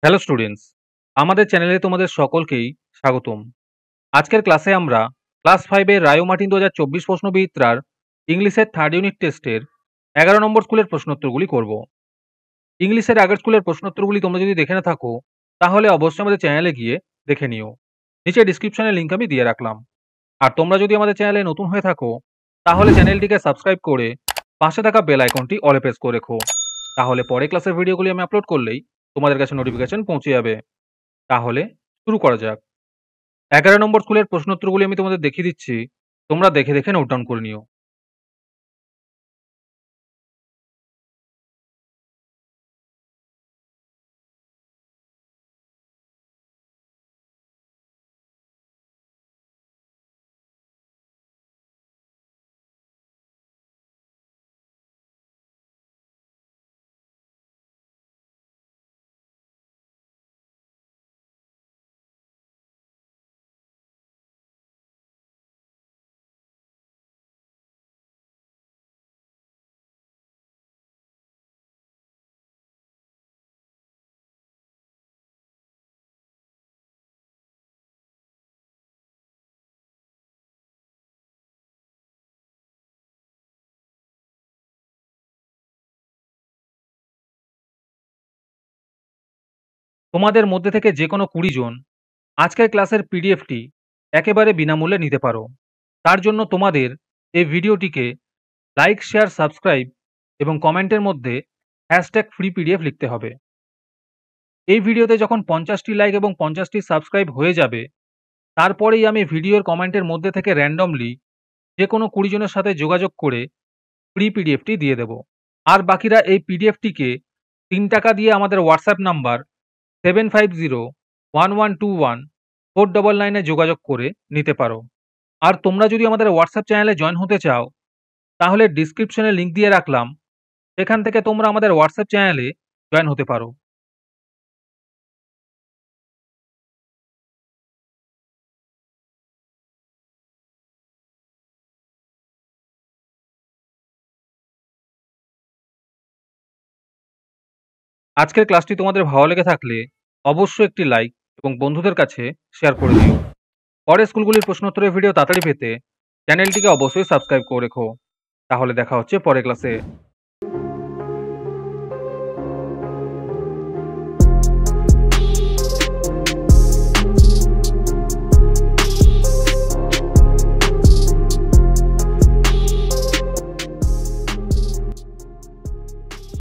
Hello students, আমাদের চ্যানেলে তোমাদের সকলকেই স্বাগতম। আজকের ক্লাসে আমরা ক্লাস 5 এর রায়ো মার্টিন 2024 প্রশ্নবিচিত্রার ইংলিশের থার্ড ইউনিট টেস্টের 11 নম্বর স্কুলের প্রশ্নোত্তরগুলি করব। ইংলিশের আগের স্কুলের প্রশ্নোত্তরগুলি তোমরা যদি দেখে না থাকো তাহলে অবশ্যই আমাদের চ্যানেলে গিয়ে দেখে নিও। নিচে ডিসক্রিপশনে লিংক আমি দিয়ে রাখলাম। আর তোমরা যদি আমাদের চ্যানেলে নতুন হয়ে থাকো তাহলে চ্যানেলটিকে সাবস্ক্রাইব করে পাশে থাকা বেল আইকনটি অলে প্রেস করে রেখো। তাহলে পরে ক্লাসের ভিডিওগুলি আমি আপলোড করলেই তোমাদের কাছে নোটিফিকেশন পৌঁছে যাবে। তাহলে শুরু করা যাক। 11 নম্বর স্কুলের প্রশ্নোত্তরগুলি আমি তোমাদের দেখিয়ে দিচ্ছি। তোমরা দেখে দেখে নোট ডাউন করে নিও। তোমাদের মধ্যে থেকে যে কোনো 20 জন আজকের ক্লাসের পিডিএফটি একেবারে বিনামূল্যে নিতে পারো। তার জন্য তোমাদের এই ভিডিওটিকে লাইক, শেয়ার, সাবস্ক্রাইব এবং কমেন্টের মধ্যে #ফ্রি পিডিএফ লিখতে হবে। এই ভিডিওতে যখন 50টি লাইক এবং 50টি সাবস্ক্রাইব হয়ে যাবে তারপরেই আমি ভিডিওর কমেন্টের মধ্যে থেকে র্যান্ডমলি যে কোনো 20 জনের সাথে যোগাযোগ করে ফ্রি পিডিএফটি দিয়ে দেব। আর বাকিরা এই পিডিএফটিকে 3 টাকা দিয়ে আমাদের হোয়াটসঅ্যাপ নাম্বার 7501121499 এ যোগাযোগ করে নিতে পারো। আর তোমরা যদি আমাদের হোয়াটসঅ্যাপ চ্যানেলে জয়েন হতে চাও তাহলে ডিসক্রিপশনে লিংক দিয়ে রাখলাম, সেখান থেকে তোমরা আমাদের হোয়াটসঅ্যাপ চ্যানেলে জয়েন হতে পারো। আজকের ক্লাসটি তোমাদের ভালো লেগে থাকলে অবশ্যই একটি লাইক এবং বন্ধুদের কাছে শেয়ার করে দিও। পরের স্কুলগুলির প্রশ্নোত্তরের ভিডিও তাড়াতাড়ি পেতে চ্যানেলটিকে অবশ্যই সাবস্ক্রাইব করে রেখো। তাহলে দেখা হচ্ছে পরের ক্লাসে।